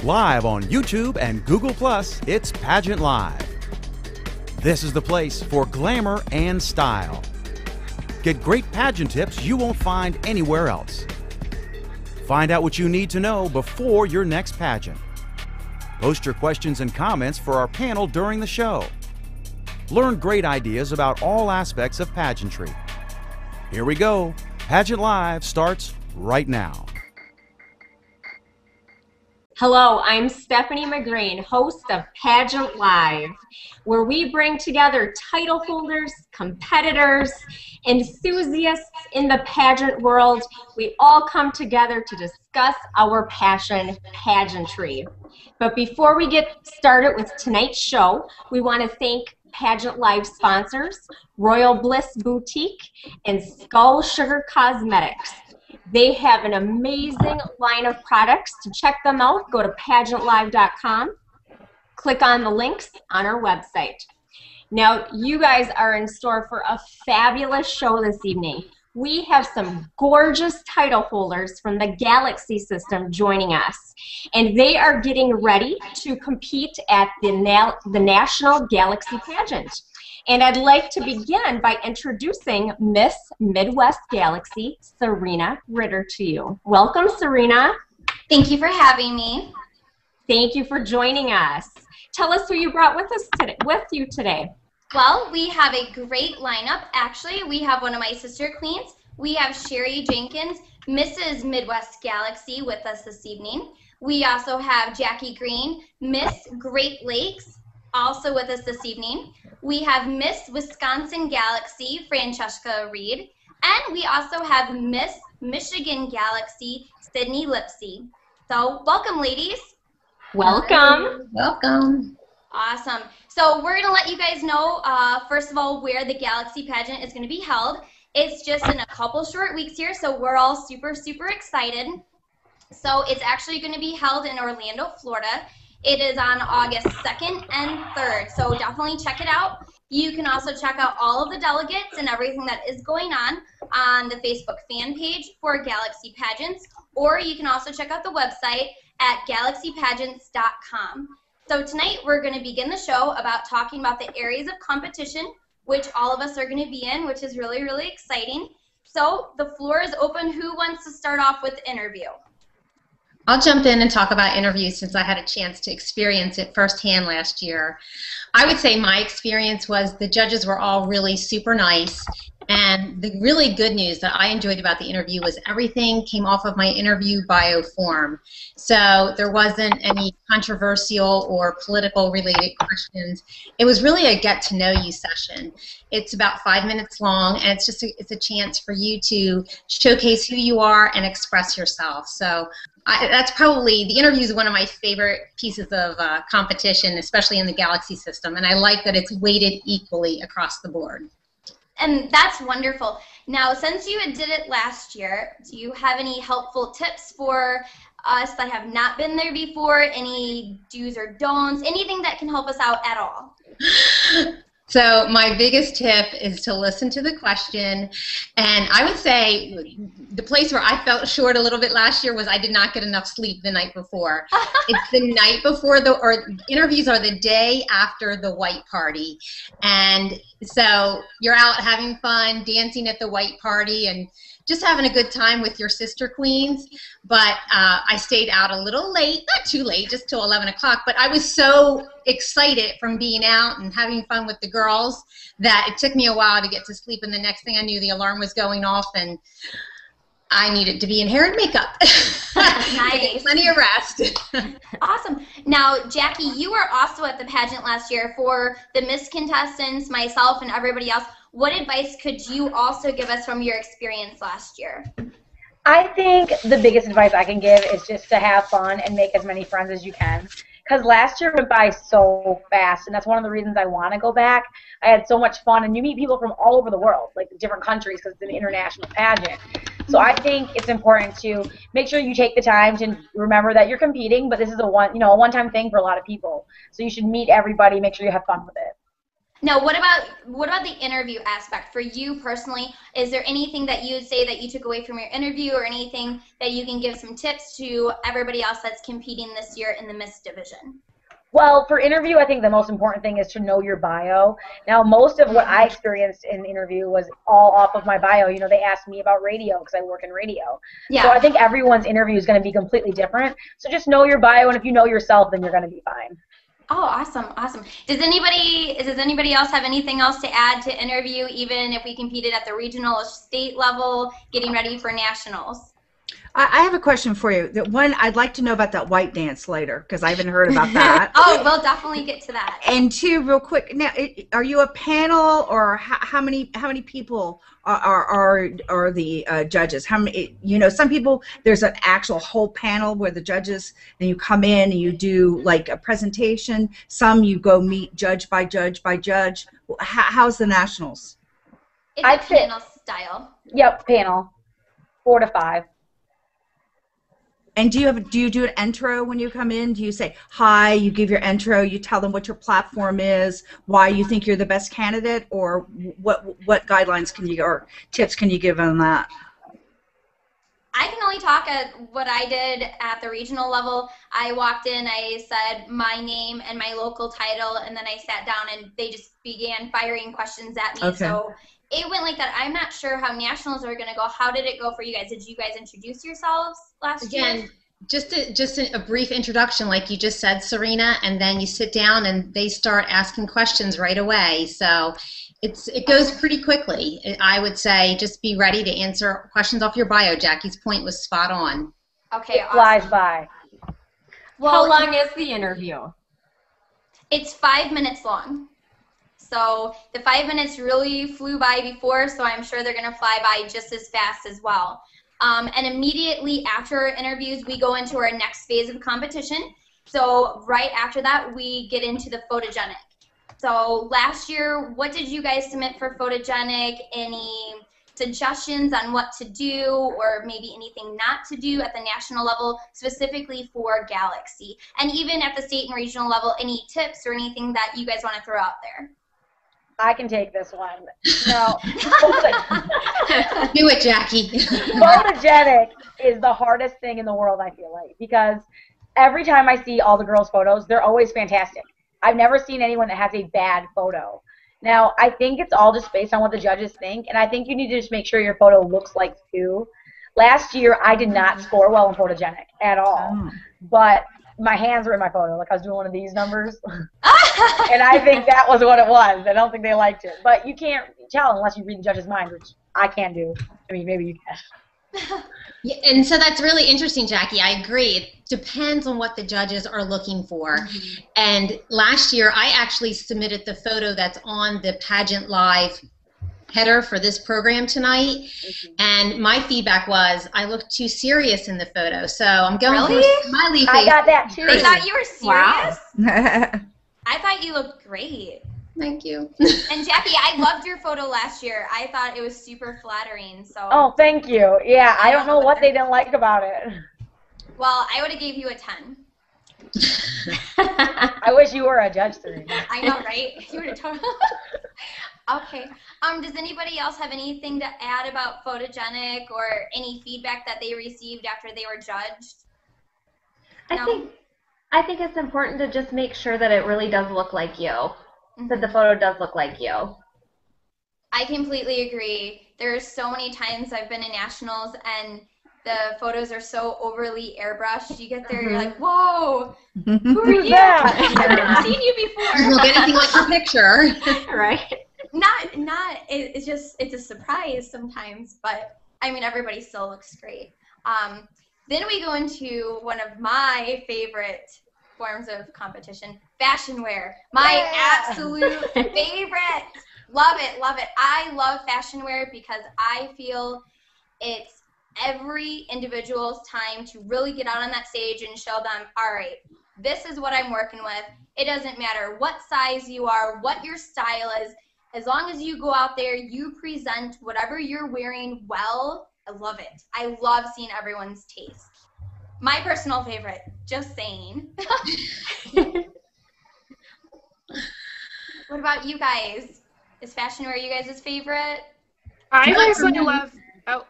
Live on YouTube and Google+, it's Pageant Live. This is the place for glamour and style. Get great pageant tips you won't find anywhere else. Find out what you need to know before your next pageant. Post your questions and comments for our panel during the show. Learn great ideas about all aspects of pageantry. Here we go. Pageant Live starts right now. Hello, I'm Stephanie McGrain, host of Pageant Live, where we bring together title holders, competitors, enthusiasts in the pageant world. We all come together to discuss our passion, pageantry. But before we get started with tonight's show, we want to thank Pageant Live sponsors, Royal Bliss Boutique and Skull Sugar Cosmetics. They have an amazing line of products. To check them out, go to PageantLIVE.com. Click on the links on our website. Now, you guys are in store for a fabulous show this evening. We have some gorgeous title holders from the Galaxy system joining us, and they are getting ready to compete at the National Galaxy Pageant. And I'd like to begin by introducing Miss Midwest Galaxy, Sarya Ritter, to you. Welcome, Sarya. Thank you for having me. Thank you for joining us. Tell us who you brought with you today. Well, we have a great lineup. Actually, we have one of my sister queens. We have Sheri Jenkins, Mrs. Midwest Galaxy, with us this evening. We also have Jackie Green, Miss Great Lakes, also with us this evening. We have Miss Wisconsin Galaxy, Francesca Reed, and we also have Miss Michigan Galaxy, Sydney Lipsey. So, welcome, ladies. Welcome. Welcome. Awesome. So we're going to let you guys know, first of all, where the Galaxy pageant is going to be held. It's just in a couple short weeks here, so we're all super, super excited. So it's actually going to be held in Orlando, Florida. It is on August 2nd and 3rd, so definitely check it out. You can also check out all of the delegates and everything that is going on the Facebook fan page for Galaxy Pageants, or you can also check out the website at galaxypageants.com. So tonight we're going to begin the show about talking about the areas of competition, which all of us are going to be in, which is really, really exciting. So the floor is open. Who wants to start off with the interview? I'll jump in and talk about interviews since I had a chance to experience it firsthand last year. I would say my experience was the judges were all really super nice, and the really good news that I enjoyed about the interview was everything came off of my interview bio form. So there wasn't any controversial or political related questions. It was really a get to know you session. It's about 5 minutes long, and it's a chance for you to showcase who you are and express yourself. So that's probably, the interview is one of my favorite pieces of competition, especially in the Galaxy system, and I like that it's weighted equally across the board. And that's wonderful. Now, since you did it last year, do you have any helpful tips for us that have not been there before? Any do's or don'ts? Anything that can help us out at all? So my biggest tip is to listen to the question, and I would say the place where I felt short a little bit last year was I did not get enough sleep the night before. It's the night before or interviews are the day after the white party, and so you're out having fun, dancing at the white party, and just having a good time with your sister queens. But I stayed out a little late, not too late, just till 11 o'clock, but I was so excited from being out and having fun with the girls that it took me a while to get to sleep, and the next thing I knew, the alarm was going off, and I needed to be in hair and makeup. Nice. Plenty of rest. Awesome. Now, Jackie, you were also at the pageant last year. For the Miss contestants, myself, and everybody else, what advice could you also give us from your experience last year? I think the biggest advice I can give is just to have fun and make as many friends as you can. Because last year went by so fast, and that's one of the reasons I want to go back. I had so much fun, and you meet people from all over the world, like different countries, because it's an international pageant. So I think it's important to make sure you take the time to remember that you're competing, but this is a one-time thing for a lot of people. So you should meet everybody, make sure you have fun with it. Now, what about the interview aspect for you personally? Is there anything that you would say that you took away from your interview, or anything that you can give some tips to everybody else that's competing this year in the Miss division? Well, for interview, I think the most important thing is to know your bio. Now, most of what I experienced in the interview was all off of my bio. You know, they asked me about radio because I work in radio. Yeah. So I think everyone's interview is going to be completely different. So just know your bio, and if you know yourself, then you're going to be fine. Oh, awesome, awesome. Does anybody else have anything else to add to interview, even if we competed at the regional or state level, getting ready for nationals? I have a question for you. I'd like to know about that white dance later, because I haven't heard about that. Oh, we'll definitely get to that. And two, real quick, now, are you a panel, or how many people are the judges? How many? You know, some people, there's an actual whole panel where the judges, and you come in and you do like a presentation. Some you go meet judge by judge by judge. How's the nationals? It's a panel style. Yep, panel, 4 to 5. And do you do an intro when you come in? Do you say hi? You give your intro. You tell them what your platform is, why you think you're the best candidate, or what guidelines can you, or tips can you give on that? I can only talk at what I did at the regional level. I walked in, I said my name and my local title, and then I sat down and they just began firing questions at me. Okay. So it went like that. I'm not sure how nationals are going to go. How did it go for you guys? Did you guys introduce yourselves last year? Just a brief introduction, like you just said, Serena, and then you sit down and they start asking questions right away. So it goes pretty quickly. I would say just be ready to answer questions off your bio. Jackie's point was spot on. Okay, it flies by. Well, how long is the interview? It's 5 minutes long. So the 5 minutes really flew by before, so I'm sure they're going to fly by just as fast as well. And immediately after our interviews, we go into our next phase of competition. So right after that, we get into the photogenic. So last year, what did you guys submit for photogenic? Any suggestions on what to do, or maybe anything not to do at the national level, specifically for Galaxy? And even at the state and regional level, any tips or anything that you guys want to throw out there? I can take this one. No. Do it, Jackie. Photogenic is the hardest thing in the world, I feel like, because every time I see all the girls' photos, they're always fantastic. I've never seen anyone that has a bad photo. Now, I think it's all just based on what the judges think, and I think you need to just make sure your photo looks like you. Last year, I did not score well in photogenic at all, but my hands were in my photo, like I was doing one of these numbers. And I think that was what it was. I don't think they liked it. But you can't tell unless you read the judge's mind, which I can't do. I mean, maybe you can. Yeah, and so that's really interesting, Jackie. I agree. It depends on what the judges are looking for. Mm-hmm. And last year, I actually submitted the photo that's on the PageantLIVE header for this program tonight, and my feedback was I looked too serious in the photo, so I'm going for a smiley face. I got that too. They thought you were serious? Wow. I thought you looked great. Thank you. And Jackie, I loved your photo last year. I thought it was super flattering. So. Oh, thank you. Yeah, I don't know what they didn't like about it. Well, I would have gave you a 10. I wish you were a judge, Serena. I know, right? You would have told. Okay. Does anybody else have anything to add about photogenic, or any feedback that they received after they were judged? I think it's important to just make sure that it really does look like you, that the photo does look like you. I completely agree. There's so many times I've been in nationals and the photos are so overly airbrushed. You get there, you're like, whoa, who are you? I've never seen you before. You won't get anything like your picture. Right. It's a surprise sometimes, but I mean, everybody still looks great. Then we go into one of my favorite forms of competition, fashion wear. My absolute favorite. Love it, love it. I love fashion wear because I feel it's every individual's time to really get out on that stage and show them, all right, this is what I'm working with. It doesn't matter what size you are, what your style is. As long as you go out there, you present whatever you're wearing well. I love it. I love seeing everyone's taste. My personal favorite, just saying. What about you guys? Is fashion wear you guys' favorite? I personally love. Oh,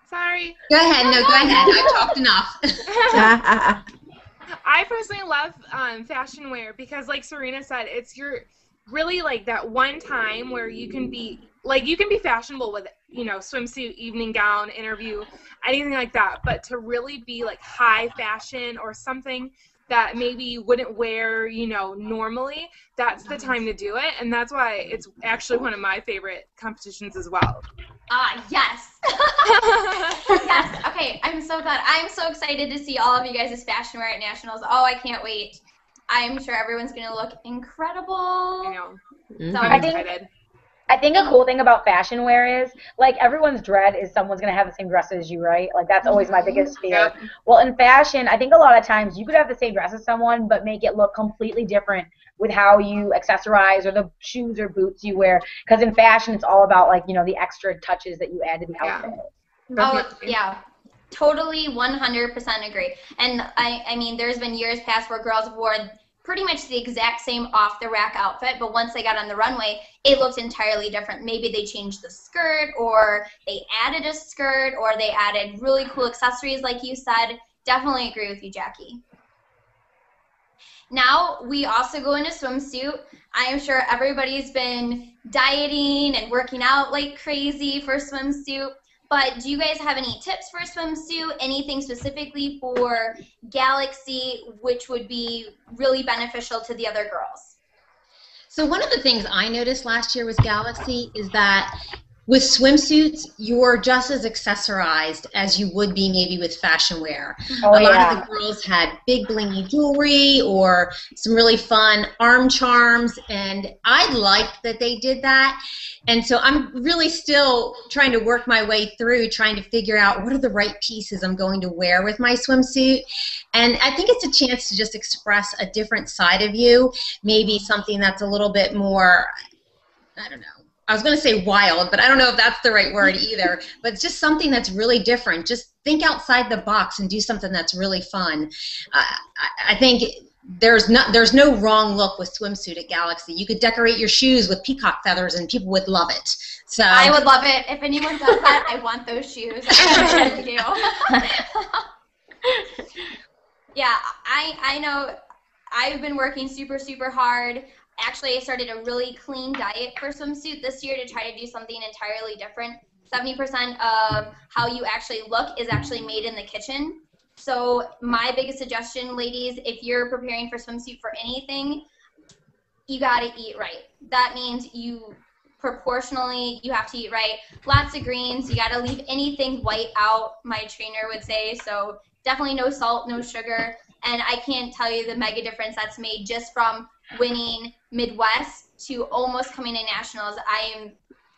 sorry. Go ahead. No, go ahead. I've talked enough. I personally love fashion wear because, like Serena said, it's your really like that one time where you can be fashionable with, you know, swimsuit, evening gown, interview, anything like that. But to really be like high fashion or something that maybe you wouldn't wear, you know, normally, that's the time to do it. And that's why it's actually one of my favorite competitions as well. Yes. Yes. Okay, I'm so glad. I'm so excited to see all of you guys' fashion wear at Nationals. Oh, I can't wait. I'm sure everyone's going to look incredible. I know. So I'm excited. I think a cool thing about fashion wear is, like, everyone's dread is someone's going to have the same dress as you, right? Like, that's always my biggest fear. Yep. Well, in fashion, I think a lot of times you could have the same dress as someone but make it look completely different with how you accessorize or the shoes or boots you wear. Because in fashion, it's all about, like, you know, the extra touches that you add to the outfit. Oh, yeah. Totally 100% agree. And I mean, there's been years past where girls wore pretty much the exact same off-the-rack outfit, but once they got on the runway, it looked entirely different. Maybe they changed the skirt, or they added a skirt, or they added really cool accessories like you said. Definitely agree with you, Jackie. Now, we also go into swimsuit. I am sure everybody's been dieting and working out like crazy for swimsuit. But do you guys have any tips for swimsuit? Anything specifically for Galaxy which would be really beneficial to the other girls? So one of the things I noticed last year with Galaxy is that with swimsuits, you're just as accessorized as you would be maybe with fashion wear. A lot of the girls had big blingy jewelry or some really fun arm charms, and I liked that they did that. And so I'm really still trying to work my way through trying to figure out what are the right pieces I'm going to wear with my swimsuit. And I think it's a chance to just express a different side of you, maybe something that's a little bit more, I don't know, I was going to say wild, but I don't know if that's the right word either, but it's just something that's really different. Just think outside the box and do something that's really fun. I think there's no wrong look with swimsuit at Galaxy. You could decorate your shoes with peacock feathers and people would love it. So I would love it. If anyone does that, I want those shoes. I do. Yeah, I know I've been working super, super hard. Actually, I started a really clean diet for swimsuit this year to try to do something entirely different. 70% of how you actually look is actually made in the kitchen. So my biggest suggestion, ladies, if you're preparing for swimsuit for anything, you got to eat right. That means you proportionally, you have to eat right. Lots of greens. You got to leave anything white out, my trainer would say. So definitely no salt, no sugar. And I can't tell you the mega difference that's made just from winning Midwest to almost coming to Nationals. I am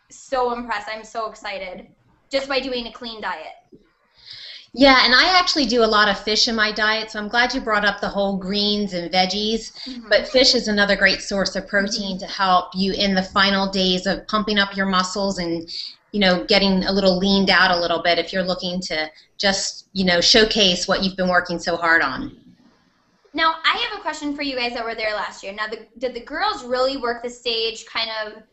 so impressed. I'm so excited just by doing a clean diet. Yeah, and I actually do a lot of fish in my diet, so I'm glad you brought up the whole greens and veggies. But fish is another great source of protein to help you in the final days of pumping up your muscles and, you know, getting a little leaned out a little bit if you're looking to just, you know, showcase what you've been working so hard on. Now, I have a question for you guys that were there last year. Now, did the girls really work the stage kind of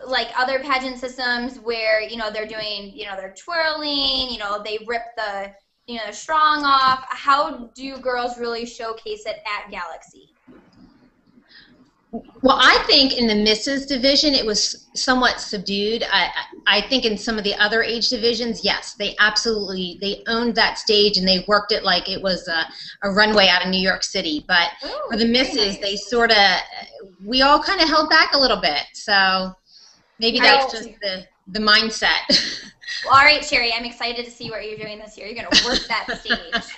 like other pageant systems where, you know, they're doing, you know, they're twirling, you know, they rip the, you know, the strong off? How do girls really showcase it at Galaxy? Well, I think in the misses division it was somewhat subdued. I think in some of the other age divisions, yes, they owned that stage and they worked it like it was a runway out of New York City. But for the misses, they sort of, we all kind of held back a little bit. So maybe that's just the mindset. Well, all right, Sheri, I'm excited to see what you're doing this year. You're going to work that stage.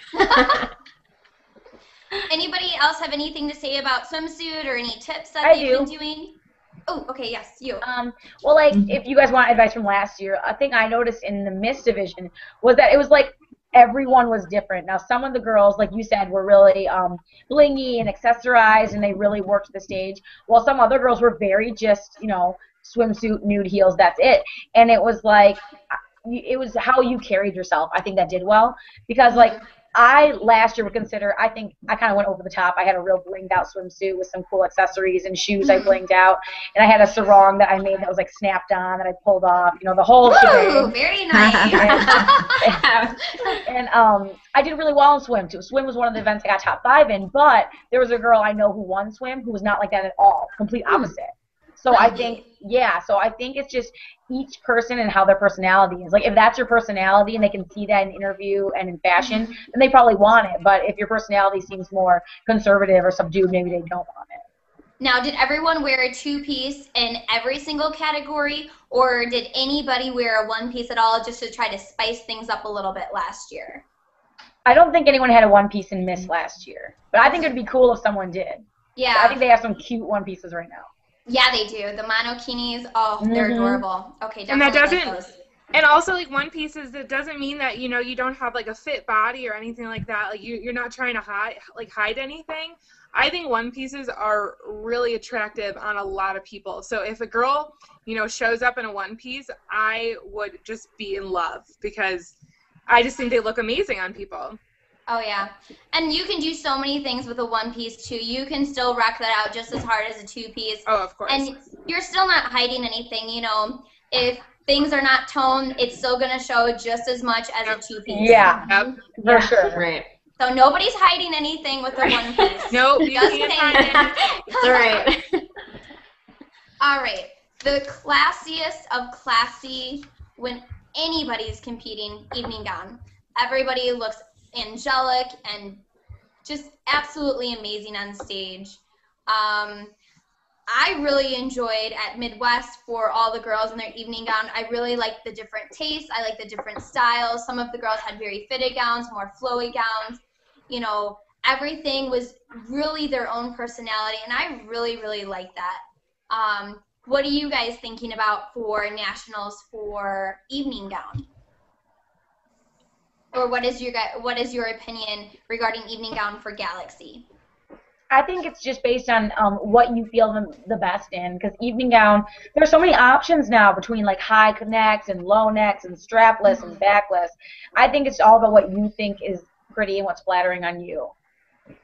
Anybody else have anything to say about swimsuit or any tips that they've been doing? Oh, okay, yes, you. Well, like, if you guys want advice from last year, a thing I noticed in the Miss division was that it was like everyone was different. Now, some of the girls, like you said, were really blingy and accessorized, and they really worked the stage, while some other girls were very just, you know, swimsuit, nude heels, that's it. And it was like, it was how you carried yourself, I think, that did well. Because, like, last year would consider, I think I kind of went over the top. I had a real blinged out swimsuit with some cool accessories and shoes I blinged out. And I had a sarong that I made that was like snapped on that I pulled off, you know, the whole shebang. Very nice. And I did really well in swim too. Swim was one of the events I got top 5 in, but there was a girl I know who won swim who was not like that at all, complete opposite. So I think, it's just each person and how their personality is. Like, if that's your personality and they can see that in interview and in fashion, then they probably want it. But if your personality seems more conservative or subdued, maybe they don't want it. Now, did everyone wear a 2-piece in every single category, or did anybody wear a 1-piece at all just to try to spice things up a little bit last year? I don't think anyone had a 1-piece in Miss last year. But I think it would be cool if someone did. Yeah. I think they have some cute 1-pieces right now. Yeah, they do. The monokinis, they're adorable. Okay, definitely. And that doesn't, like those. and also like 1-pieces, that doesn't mean that, you know, you don't have like a fit body or anything like that. Like you're not trying to hide anything. I think 1-pieces are really attractive on a lot of people. So if a girl, you know, shows up in a 1-piece, I would just be in love because I just think they look amazing on people. Oh, yeah. And you can do so many things with a 1-piece, too. You can still rock that out just as hard as a 2-piece. Oh, of course. And you're still not hiding anything, you know. If things are not toned, it's still going to show just as much as a 2-piece. Yeah, for sure. Right. So nobody's hiding anything with a 1-piece. Nope, you can't hide anything. Right. All right. The classiest of classy when anybody's competing, evening gown. Everybody looks angelic and just absolutely amazing on stage. I really enjoyed at Midwest for all the girls in their evening gown. I really liked the different tastes. I liked the different styles. Some of the girls had very fitted gowns, more flowy gowns. You know, everything was really their own personality, and I really, really liked that. What are you guys thinking about for nationals for evening gown? Or what is your opinion regarding evening gown for Galaxy? I think it's just based on what you feel the best in, because evening gown, there's so many options now between like high necks and low necks and strapless and backless. I think it's all about what you think is pretty and what's flattering on you.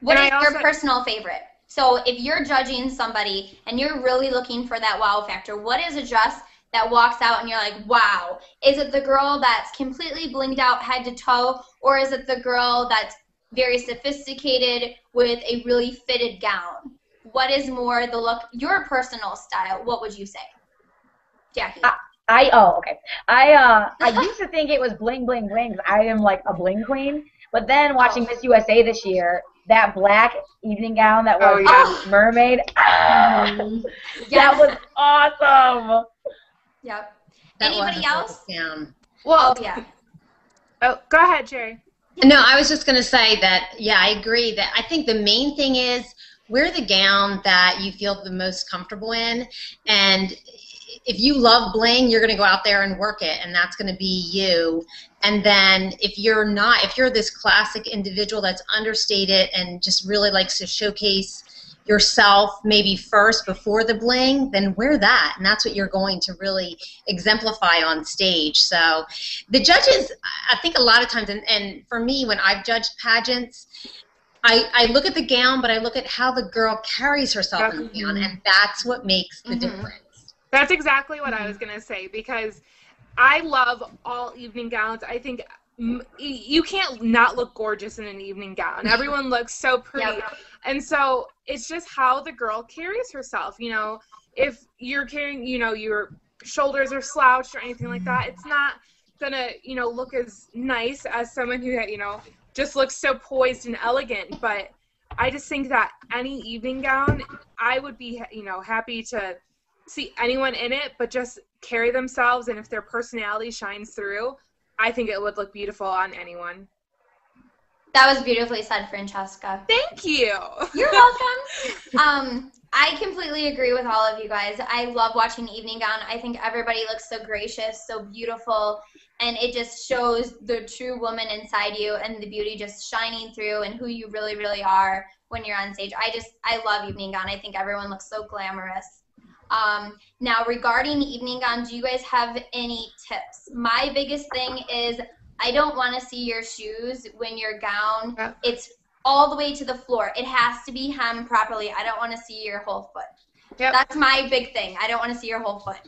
What is your personal favorite? So if you're judging somebody and you're really looking for that wow factor, what is a dress that walks out and you're like, wow? Is it the girl that's completely blinged out head to toe, or is it the girl that's very sophisticated with a really fitted gown? What is more the look, your personal style? What would you say, Jackie? Okay. I used to think it was bling, bling, bling, 'cause I am like a bling queen. But then watching Miss USA this year, that black evening gown that was mermaid, that was awesome. Yep. That Anybody else? Well, yeah. Oh, go ahead, Sheri. No, I was just going to say that, yeah, I agree that I think the main thing is wear the gown that you feel the most comfortable in, and if you love bling, you're going to go out there and work it, and that's going to be you. And then if you're this classic individual that's understated and just really likes to showcase yourself maybe first before the bling, then wear that, and that's what you're going to really exemplify on stage. So the judges, I think a lot of times, and for me, when I've judged pageants, I look at the gown, but I look at how the girl carries herself in the gown, and that's what makes the difference. That's exactly what I was going to say, because I love all evening gowns. I think you can't not look gorgeous in an evening gown. Everyone looks so pretty. Yep. And so it's just how the girl carries herself. You know, if you're carrying, you know, your shoulders are slouched or anything like that, it's not going to, you know, look as nice as someone who, you know, just looks so poised and elegant. But I just think that any evening gown, I would be, you know, happy to see anyone in it, but just carry themselves, and if their personality shines through, I think it would look beautiful on anyone. That was beautifully said, Francesca. Thank you. You're welcome. I completely agree with all of you guys. I love watching evening gown. I think everybody looks so gracious, so beautiful, and it just shows the true woman inside you and the beauty just shining through and who you really, really are when you're on stage. I love evening gown. I think everyone looks so glamorous. Now, regarding evening gown, do you guys have any tips? My biggest thing is I don't want to see your shoes when your gown, it's all the way to the floor. It has to be hemmed properly. I don't want to see your whole foot. Yep. That's my big thing. I don't want to see your whole foot.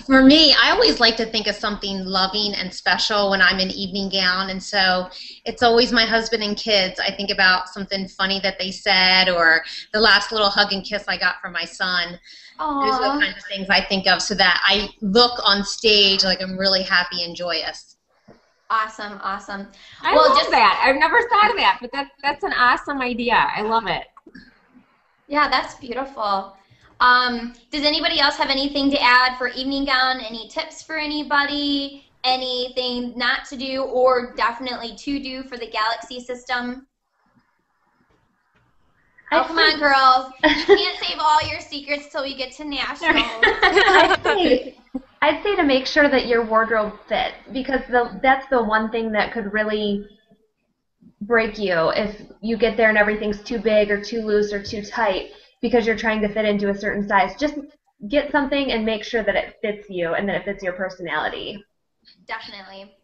For me, I always like to think of something loving and special when I'm in evening gown, and so it's always my husband and kids. I think about something funny that they said, or the last little hug and kiss I got from my son. Aww. Those are the kinds of things I think of, so that I look on stage like I'm really happy and joyous. Awesome, awesome. I love that. I've never thought of that, but that's an awesome idea. I love it. Yeah, that's beautiful. Does anybody else have anything to add for evening gown? Any tips for anybody? Anything not to do or definitely to do for the Galaxy system? Oh, come on, girls. You can't save all your secrets till we get to nationals. I'd say to make sure that your wardrobe fits, because that's the one thing that could really break you if you get there and everything's too big or too loose or too tight because you're trying to fit into a certain size. Just get something and make sure that it fits you and that it fits your personality. Definitely.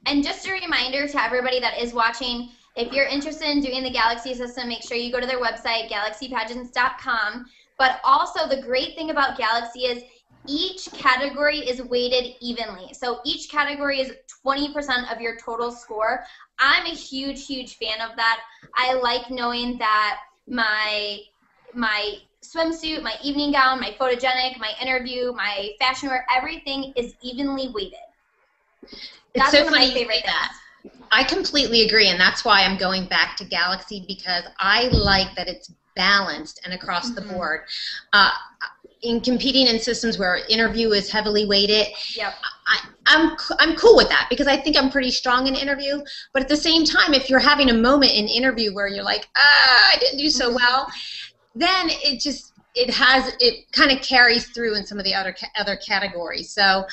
And just a reminder to everybody that is watching, if you're interested in doing the Galaxy system, make sure you go to their website, galaxypageants.com. But also the great thing about Galaxy is each category is weighted evenly. So each category is 20% of your total score. I'm a huge, huge fan of that. I like knowing that my swimsuit, my evening gown, my photogenic, my interview, my fashion wear, everything is evenly weighted. That's so one funny of my favorite things. I completely agree, and that's why I'm going back to Galaxy, because I like that it's balanced and across the board. In competing in systems where interview is heavily weighted, I'm cool with that because I think I'm pretty strong in interview. But at the same time, if you're having a moment in interview where you're like, I didn't do so well, then it kind of carries through in some of the other categories. So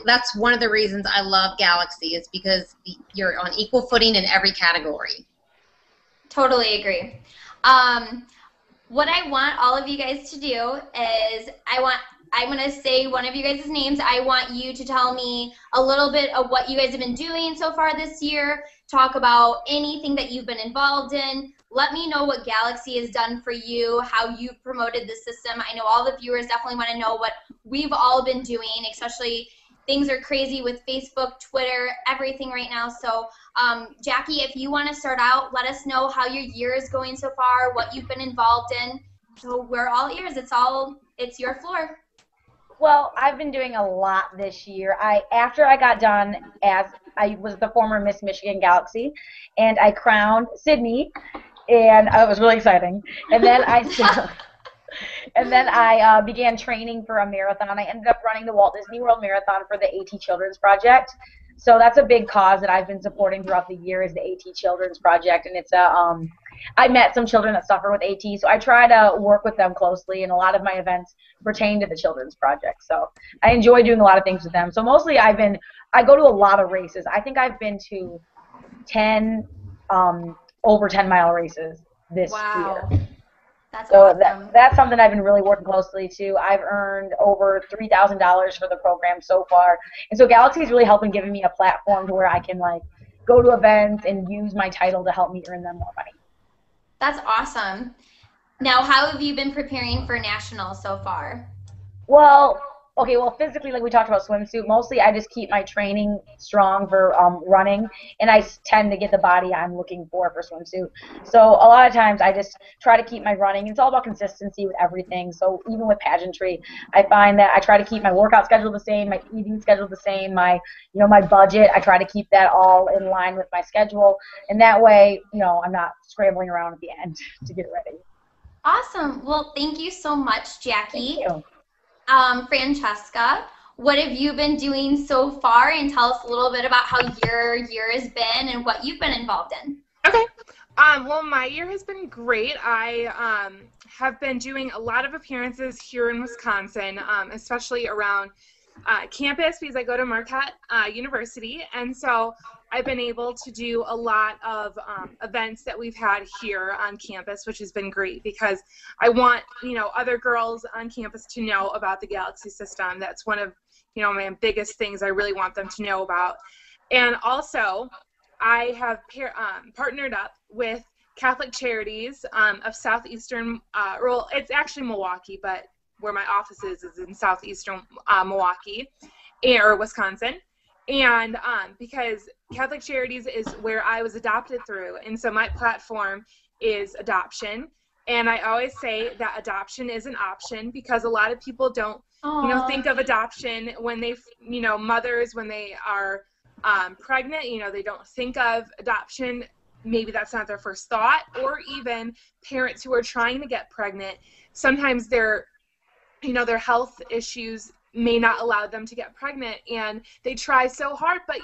that's one of the reasons I love Galaxy, is because you're on equal footing in every category. Totally agree. What I want all of you guys to do is I'm going to say one of you guys' names. I want you to tell me a little bit of what you guys have been doing so far this year. Talk about anything that you've been involved in. Let me know what Galaxy has done for you, how you've promoted the system. I know all the viewers definitely want to know what we've all been doing, especially things are crazy with Facebook, Twitter, everything right now. So, Jackie, if you want to start out, let us know how your year is going so far, what you've been involved in. So we're all ears. It's your floor. Well, I've been doing a lot this year. After I got done, as I was the former Miss Michigan Galaxy, and I crowned Sydney, and it was really exciting. And then I began training for a marathon. I ended up running the Walt Disney World Marathon for the AT Children's Project. So that's a big cause that I've been supporting throughout the year, is the AT Children's Project, and it's I met some children that suffer with AT, so I try to work with them closely, and a lot of my events pertain to the Children's Project. So I enjoy doing a lot of things with them. So mostly I go to a lot of races. I think I've been to 10 over 10-mile races this year. That's so awesome. That's something I've been really working closely to. I've earned over $3,000 for the program so far. And so Galaxy is really helping, giving me a platform to where I can go to events and use my title to help me earn them more money. That's awesome. Now, how have you been preparing for nationals so far? Well, physically, like we talked about swimsuit, mostly I just keep my training strong for running, and I tend to get the body I'm looking for swimsuit. So a lot of times I just try to keep my running. It's all about consistency with everything. So even with pageantry, I find that I try to keep my workout schedule the same, my eating schedule the same, my budget. I try to keep that all in line with my schedule, and that way, I'm not scrambling around at the end to get ready. Awesome. Well, thank you so much, Jackie. Thank you. Francesca, what have you been doing so far, and tell us a little bit about how your year has been and what you've been involved in. Okay. Well, my year has been great. I have been doing a lot of appearances here in Wisconsin, especially around campus, because I go to Marquette University, and so I've been able to do a lot of events that we've had here on campus, which has been great because I want, other girls on campus to know about the Galaxy system. That's one of, my biggest things I really want them to know about. And also, I have partnered up with Catholic Charities of Southeastern, well, it's actually Milwaukee, but where my office is in Southeastern Milwaukee, or Wisconsin. And because Catholic Charities is where I was adopted through, and so my platform is adoption. And I always say that adoption is an option, because a lot of people don't, think of adoption when they, mothers, when they are pregnant, they don't think of adoption. Maybe that's not their first thought. Or even parents who are trying to get pregnant, sometimes their health issues may not allow them to get pregnant, and they try so hard, but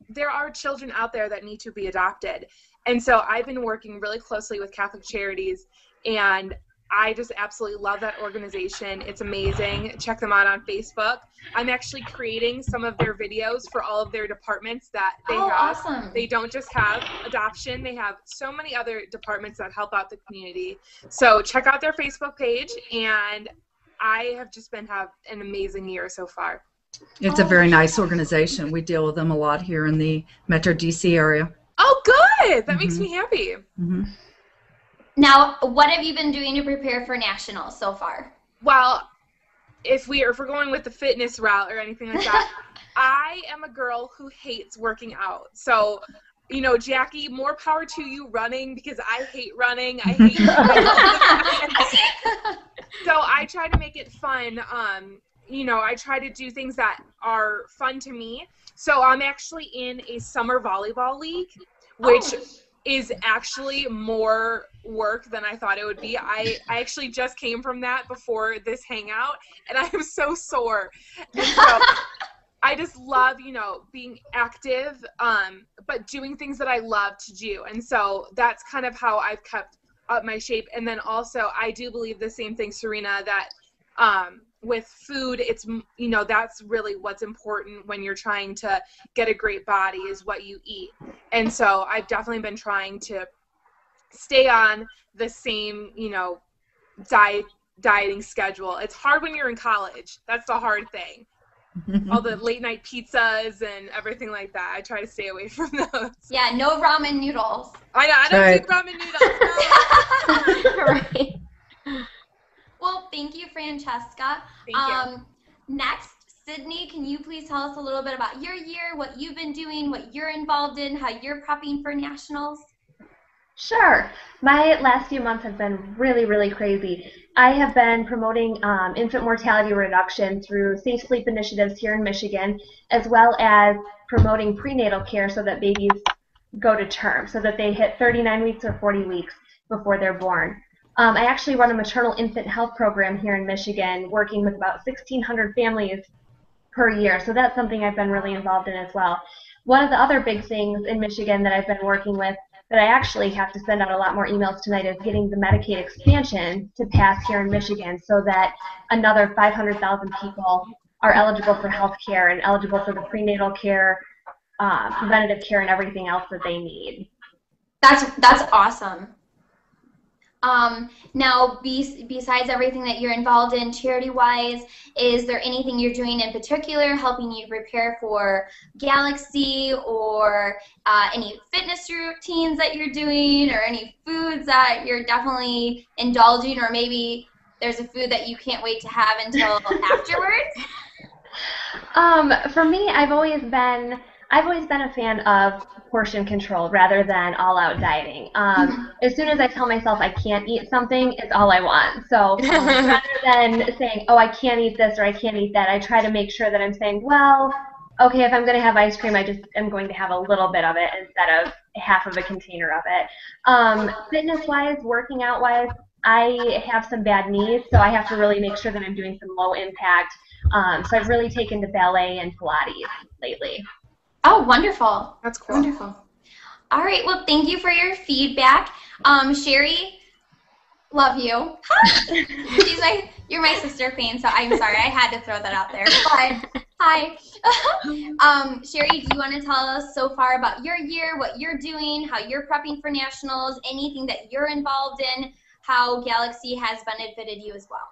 there are children out there that need to be adopted. And so I've been working really closely with Catholic Charities, and I just absolutely love that organization. It's amazing. Check them out on Facebook. I'm actually creating some of their videos for all of their departments that they have. Awesome. They don't just have adoption. They have so many other departments that help out the community. So check out their Facebook page, and I have just have an amazing year so far. It's a very nice organization. We deal with them a lot here in the Metro DC area. Oh, good. That makes me happy. Now, what have you been doing to prepare for nationals so far? Well, if we're going with the fitness route or anything like that, I am a girl who hates working out. So, Jackie, more power to you running, because I hate running. I hate So I try to make it fun. I try to do things that are fun to me. So I'm actually in a summer volleyball league, which is actually more work than I thought it would be. I actually just came from that before this hangout, and I am so sore. And so I just love, being active, but doing things that I love to do. And so that's kind of how I've kept up my shape. And then also, I do believe the same thing, Serena, that with food, it's, that's really what's important when you're trying to get a great body, is what you eat. And so I've definitely been trying to stay on the same, dieting schedule. It's hard when you're in college. That's the hard thing. All the late night pizzas and everything like that. I try to stay away from those. Yeah, no ramen noodles. I know, I don't do ramen noodles. No. Right. Well, thank you, Francesca. Thank you. Next, Sydney, can you please tell us a little bit about your year, what you've been doing, what you're involved in, how you're prepping for nationals? Sure. My last few months have been really, really crazy. I have been promoting infant mortality reduction through safe sleep initiatives here in Michigan, as well as promoting prenatal care so that babies go to term, so that they hit 39 weeks or 40 weeks before they're born. I actually run a maternal infant health program here in Michigan, working with about 1,600 families per year, so that's something I've been really involved in as well. One of the other big things in Michigan that I've been working with, that I actually have to send out a lot more emails tonight, is getting the Medicaid expansion to pass here in Michigan, so that another 500,000 people are eligible for health care and eligible for the prenatal care, preventative care, and everything else that they need. That's awesome. Now, besides everything that you're involved in charity-wise, is there anything you're doing in particular helping you prepare for Galaxy, or any fitness routines that you're doing, or any foods that you're definitely indulging, or maybe there's a food that you can't wait to have until afterwards? For me, I've always been a fan of portion control rather than all-out dieting. As soon as I tell myself I can't eat something, it's all I want. So rather than saying, oh, I can't eat this or I can't eat that, I try to make sure that I'm saying, well, okay, if I'm going to have ice cream, I just am going to have a little bit of it instead of half of a container of it. Fitness-wise, working out-wise, I have some bad knees, so I have to really make sure that I'm doing some low impact. So I've really taken to ballet and Pilates lately. Oh, wonderful. That's cool. Wonderful. All right, well, thank you for your feedback. Sheri, love you. You're my sister queen, so I'm sorry. I had to throw that out there. But, hi. Sheri, do you want to tell us so far about your year, what you're doing, how you're prepping for nationals, anything that you're involved in, how Galaxy has benefited you as well?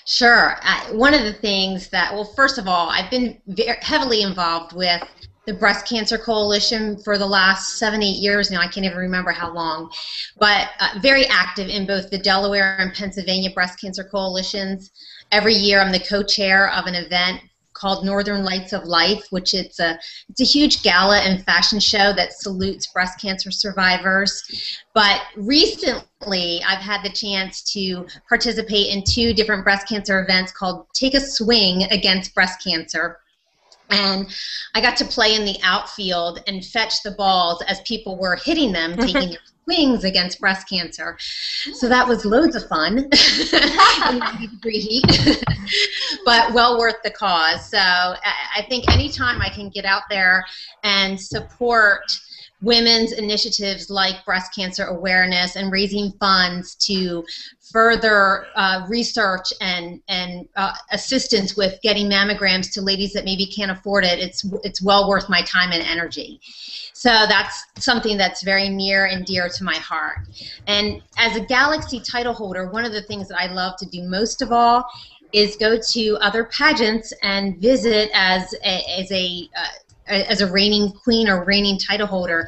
Sure. One of the things that, well, first of all, I've been heavily involved with the Breast Cancer Coalition for the last 7-8 years now. I can't even remember how long, but very active in both the Delaware and Pennsylvania Breast Cancer Coalitions. Every year I'm the co-chair of an event called Northern Lights of Life, which it's a huge gala and fashion show that salutes breast cancer survivors. But recently, I've had the chance to participate in 2 different breast cancer events called Take a Swing Against Breast Cancer. And I got to play in the outfield and fetch the balls as people were hitting them, taking their swings against breast cancer. So that was loads of fun in 90-degree heat, but well worth the cause. So I think anytime I can get out there and support women's initiatives like breast cancer awareness and raising funds to further research and assistance with getting mammograms to ladies that maybe can't afford it, it's well worth my time and energy. So that's something that's very near and dear to my heart. And as a Galaxy title holder, one of the things that I love to do most of all is go to other pageants and visit as a reigning queen or reigning title holder,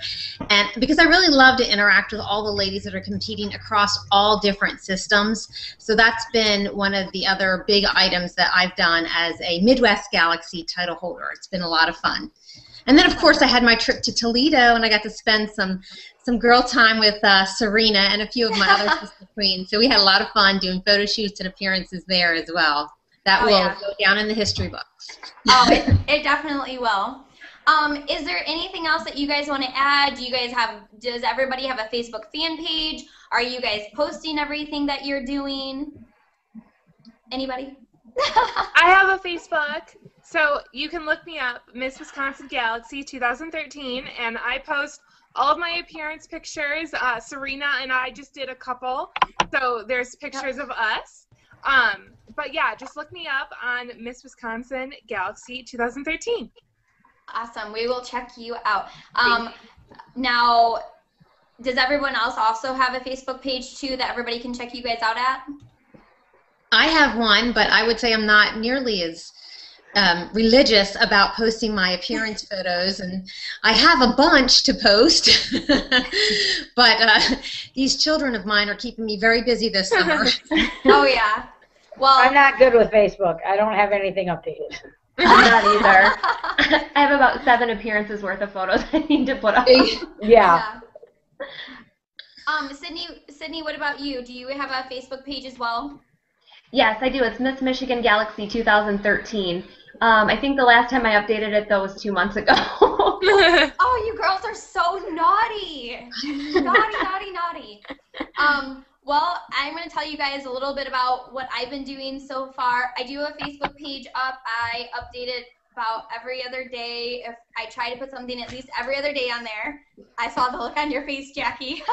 and because I really love to interact with all the ladies that are competing across all different systems. So that's been one of the other big items that I've done as a Midwest Galaxy title holder. It's been a lot of fun. And then, of course, I had my trip to Toledo, and I got to spend some girl time with Serena and a few of my other sister queens. So we had a lot of fun doing photo shoots and appearances there as well. That will go down in the history books. Oh, it definitely will. Is there anything else that you guys want to add? Does everybody have a Facebook fan page? Are you guys posting everything that you're doing? Anybody? I have a Facebook, so you can look me up, Miss Wisconsin Galaxy 2013, and I post all of my appearance pictures. Serena and I just did a couple, so there's pictures of us. But yeah, just look me up on Miss Wisconsin Galaxy 2013. Awesome. We will check you out. Now, does everyone else also have a Facebook page too that everybody can check you guys out at? I have one, but I would say I'm not nearly as religious about posting my appearance photos, and I have a bunch to post, but these children of mine are keeping me very busy this summer. Oh, yeah. Well, I'm not good with Facebook. I don't have anything updated. I'm not either. I have about 7 appearances worth of photos I need to put up. Yeah. Sydney, what about you? Do you have a Facebook page as well? Yes, I do. It's Miss Michigan Galaxy 2013. I think the last time I updated it, though, was 2 months ago. Oh, you girls are so naughty. Naughty. Well, I'm going to tell you guys a little bit about what I've been doing so far. I do have a Facebook page up. I update it about every other day. If I try to put something at least every other day on there. I saw the look on your face, Jackie.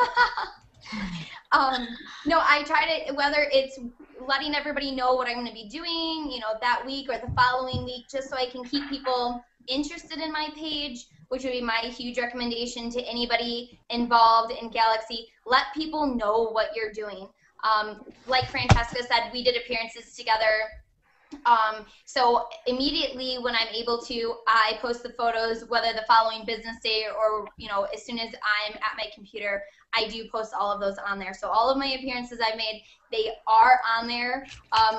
No, I try to, whether it's letting everybody know what I'm going to be doing, you know, that week or the following week, just so I can keep people interested in my page, which would be my huge recommendation to anybody involved in Galaxy. Let people know what you're doing. Like Francesca said, we did appearances together. So immediately when I'm able to, I post the photos, whether the following business day or, you know, as soon as I'm at my computer, I do post all of those on there. So all of my appearances I've made, they are on there,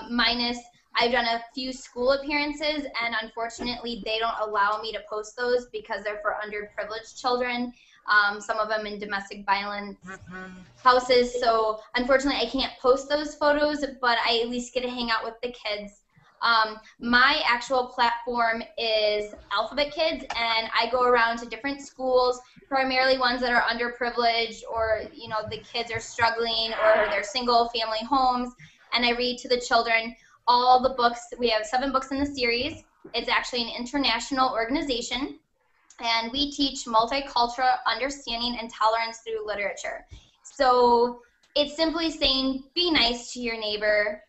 minus I've done a few school appearances, and unfortunately they don't allow me to post those because they're for underprivileged children, some of them in domestic violence houses. So unfortunately I can't post those photos, but I at least get to hang out with the kids. My actual platform is Alphabet Kids, and I go around to different schools, primarily ones that are underprivileged, or, you know, the kids are struggling, or they're single family homes, and I read to the children all the books. We have 7 books in the series. It's actually an international organization, and we teach multicultural understanding and tolerance through literature. So it's simply saying, be nice to your neighbor.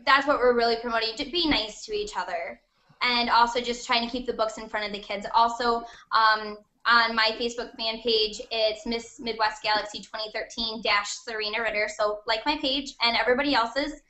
That's what we're really promoting, to be nice to each other, and also just trying to keep the books in front of the kids. Also, on my Facebook fan page, it's Miss Midwest Galaxy 2013 - Serena Ritter, so like my page and everybody else's.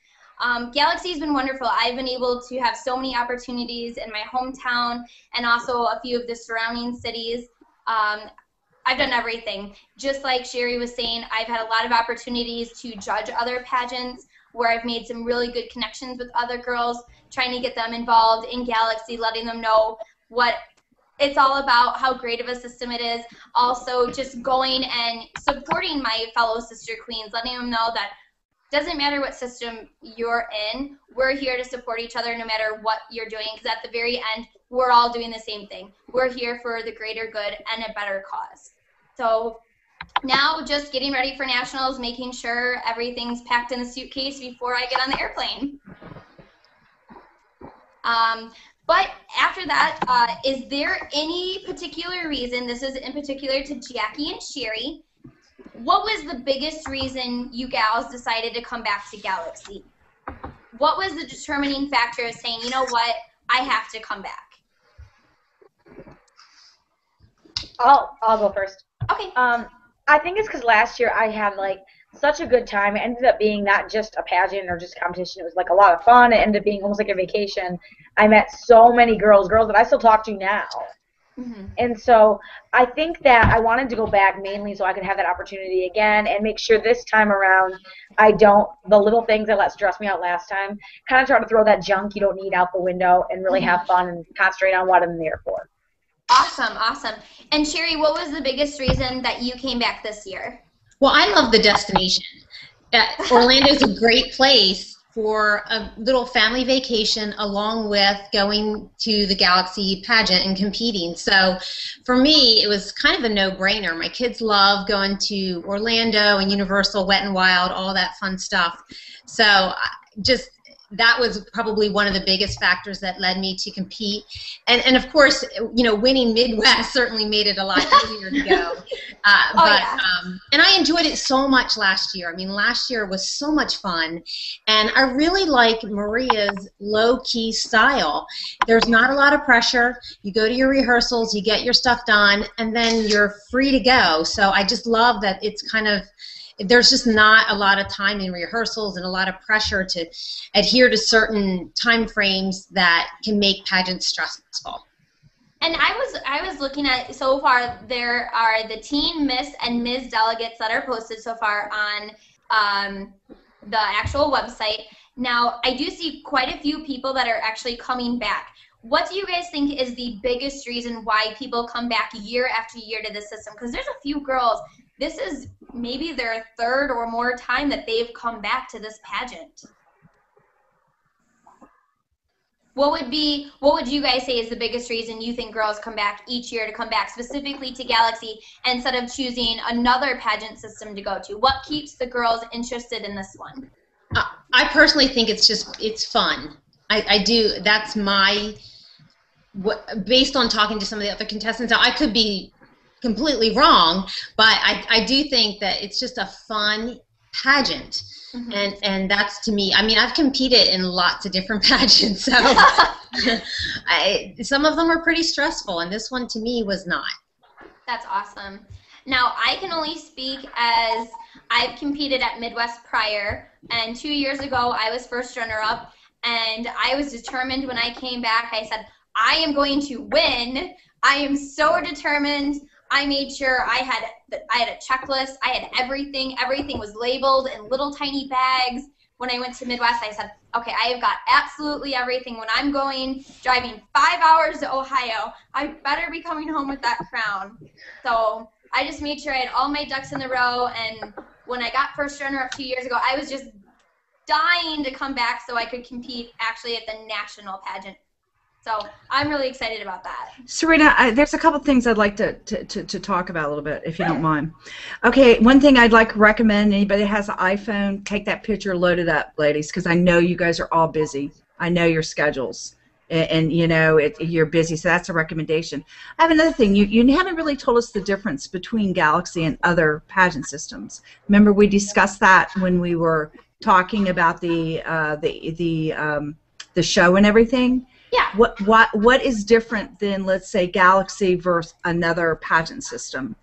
Galaxy's been wonderful. I've been able to have so many opportunities in my hometown and also a few of the surrounding cities. I've done everything. Just like Sheri was saying, I've had a lot of opportunities to judge other pageants where I've made some really good connections with other girls, trying to get them involved in Galaxy, letting them know what it's all about, how great of a system it is. Also, just going and supporting my fellow sister queens, letting them know that it doesn't matter what system you're in, we're here to support each other no matter what you're doing, because at the very end, we're all doing the same thing. We're here for the greater good and a better cause. So now just getting ready for nationals, making sure everything's packed in the suitcase before I get on the airplane. But after that, is there any particular reason, this is in particular to Jackie and Sheri, what was the biggest reason you gals decided to come back to Galaxy? What was the determining factor of saying, you know what, I have to come back? I'll go first. Okay. I think it's because last year I had like such a good time. It ended up being not just a pageant or just a competition. It was like a lot of fun. It ended up being almost like a vacation. I met so many girls that I still talk to now. Mm-hmm. And so I think that I wanted to go back mainly so I could have that opportunity again and make sure this time around I don't, the little things that let stress me out last time, kind of try to throw that junk you don't need out the window and really have fun and concentrate on what I'm there for. Awesome, awesome. And Sheri, what was the biggest reason that you came back this year? Well, I love the destination. Orlando's a great place for a little family vacation along with going to the Galaxy pageant and competing. So for me, it was kind of a no-brainer. My kids love going to Orlando and Universal, Wet and Wild, all that fun stuff. So just that was probably one of the biggest factors that led me to compete. And of course, you know, winning Midwest certainly made it a lot easier to go. And I enjoyed it so much last year. I mean, last year was so much fun. And I really like Maria's low-key style. There's not a lot of pressure. You go to your rehearsals, you get your stuff done, and then you're free to go. So I just love that it's kind of, there's just not a lot of time in rehearsals and a lot of pressure to adhere to certain time frames that can make pageants stressful. And I was looking at, so far there are the teen, miss, and Ms. delegates that are posted so far on the actual website. Now, I do see quite a few people that are actually coming back. What do you guys think is the biggest reason why people come back year after year to the system? Because there's a few girls, this is maybe their third or more time that they've come back to this pageant. What would you guys say is the biggest reason you think girls come back each year to come back specifically to Galaxy instead of choosing another pageant system to go to? What keeps the girls interested in this one? I personally think it's fun. I do. That's my, based on talking to some of the other contestants, I could be completely wrong, but I do think that it's just a fun pageant. Mm-hmm. And that's, to me, I mean, I've competed in lots of different pageants, so some of them are pretty stressful, and this one to me was not. That's awesome. Now, I can only speak as I've competed at Midwest prior, and 2 years ago I was first runner-up, and I was determined when I came back. I said, I am going to win. I am so determined. I made sure I had a checklist. I had everything. Everything was labeled in little tiny bags. When I went to Midwest, I said, okay, I have got absolutely everything. When I'm driving 5 hours to Ohio, I better be coming home with that crown. So I just made sure I had all my ducks in the row. And when I got first runner-up 2 years ago, I was just dying to come back so I could compete actually at the national pageant. So I'm really excited about that. Serena, there's a couple things I'd like to talk about a little bit, if you don't mind. Okay, one thing I'd like to recommend, anybody that has an iPhone, take that picture, load it up, ladies, because I know you guys are all busy. I know your schedules, and you know you're busy, so that's a recommendation. I have another thing. You haven't really told us the difference between Galaxy and other pageant systems. Remember we discussed that when we were talking about the show and everything? Yeah. What is different than, let's say, Galaxy versus another pageant system?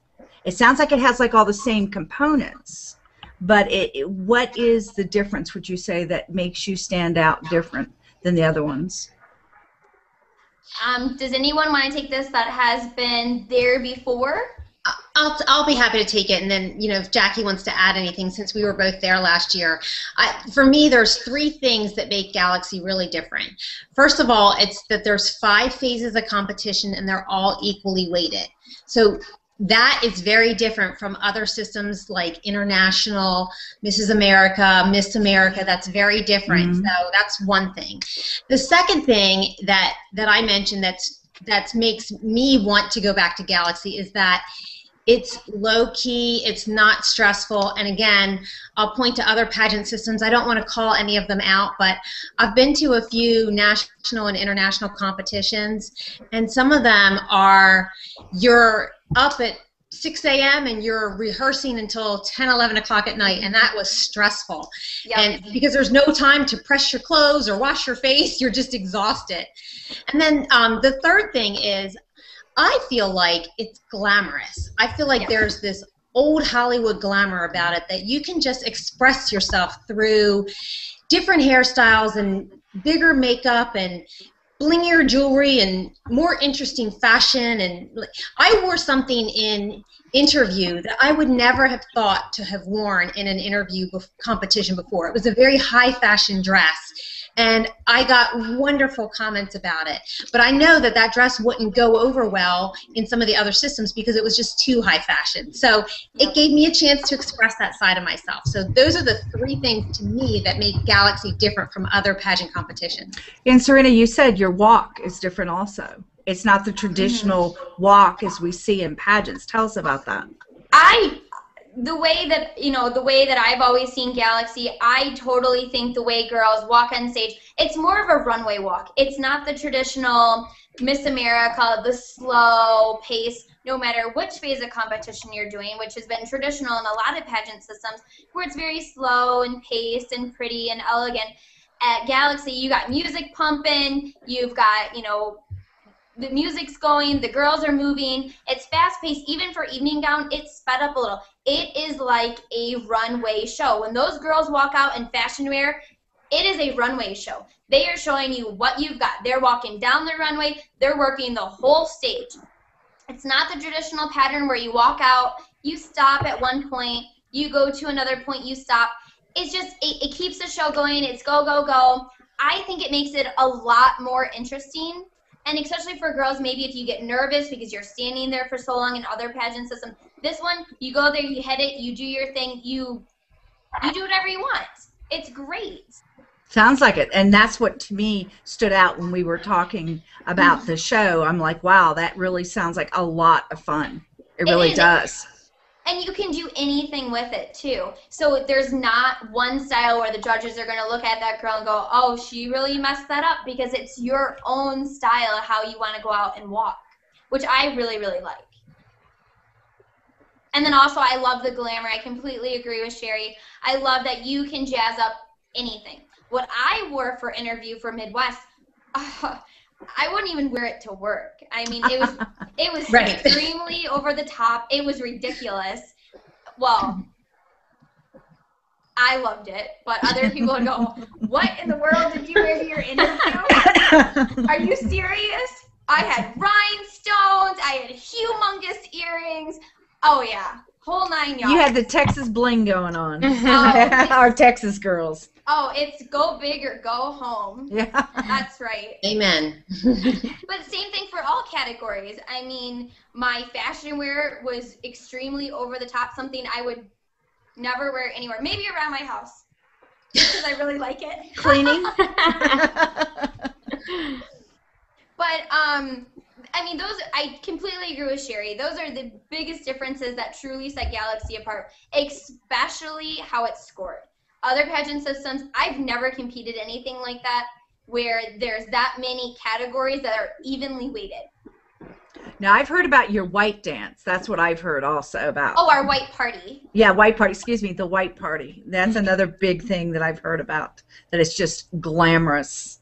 It sounds like it has like all the same components, but what is the difference, would you say, that makes you stand out different than the other ones? Does anyone want to take this that has been there before? I'll be happy to take it, and then if Jackie wants to add anything, since we were both there last year. For me, there's 3 things that make Galaxy really different. First of all, it's that there's 5 phases of competition, and they're all equally weighted. So that is very different from other systems like International, Mrs. America, Miss America. That's very different. So that's one thing. The second thing that I mentioned that makes me want to go back to Galaxy is that it's low-key, it's not stressful, and again, I'll point to other pageant systems. I don't want to call any of them out, but I've been to a few national and international competitions, and some of them are, you're up at 6 a.m. and you're rehearsing until 10, 11 o'clock at night, and that was stressful. Yep. And because there's no time to press your clothes or wash your face, you're just exhausted. And then the third thing is, I feel like it's glamorous. I feel like there's this old Hollywood glamour about it that you can just express yourself through different hairstyles and bigger makeup and blingier jewelry and more interesting fashion. And I wore something in interview that I would never have thought to have worn in an interview competition before. It was a very high fashion dress, and I got wonderful comments about it. But I know that dress wouldn't go over well in some of the other systems because it was just too high fashion. So it gave me a chance to express that side of myself. So those are the 3 things to me that make Galaxy different from other pageant competitions. And Serena, you said your walk is different also. It's not the traditional walk as we see in pageants. Tell us about that. The way that I've always seen Galaxy, I totally think the way girls walk on stage, it's more of a runway walk. It's not the traditional Miss America, the slow pace, no matter which phase of competition you're doing, which has been traditional in a lot of pageant systems, where it's very slow and paced and pretty and elegant. At Galaxy, you got music pumping, you've got, the music's going, the girls are moving, it's fast-paced. Even for evening gown, it's sped up a little. It is like a runway show. When those girls walk out in fashion wear, it is a runway show. They are showing you what you've got. They're walking down the runway, they're working the whole stage. It's not the traditional pattern where you walk out, you stop at one point, you go to another point, you stop. It's just, it keeps the show going, it's go, go, go. I think it makes it a lot more interesting. And especially for girls, maybe if you get nervous because you're standing there for so long in other pageant systems, this one, you go there, you hit it, you do your thing, you do whatever you want. It's great. Sounds like it. And that's what, to me, stood out when we were talking about the show. I'm like, wow, that really sounds like a lot of fun. It really does. And you can do anything with it, too. So there's not one style where the judges are going to look at that girl and go, oh, she really messed that up, because it's your own style of how you want to go out and walk, which I really, really like. And then also, I love the glamour. I completely agree with Sheri. I love that you can jazz up anything. What I wore for interview for Midwest, I wouldn't even wear it to work. I mean, it was Right. extremely over the top. It was ridiculous. Well, I loved it, but other people would go, what in the world did you wear to your interview? Are you serious? I had rhinestones. I had humongous earrings. Oh, yeah. Whole 9 yards. You had the Texas bling going on. Oh. Our Texas girls. Oh, it's go big or go home. Yeah. That's right. Amen. But same thing for all categories. I mean, my fashion wear was extremely over the top, something I would never wear anywhere. Maybe around my house, because I really like it. Cleaning. But, I mean, I completely agree with Sheri. Those are the biggest differences that truly set Galaxy apart, especially how it's scored. Other pageant systems, I've never competed anything like that, where there's that many categories that are evenly weighted. Now, I've heard about your white dance. That's what I've heard also about. Oh, our white party. Yeah, white party. Excuse me, the white party. That's another big thing that I've heard about, that it's just glamorous.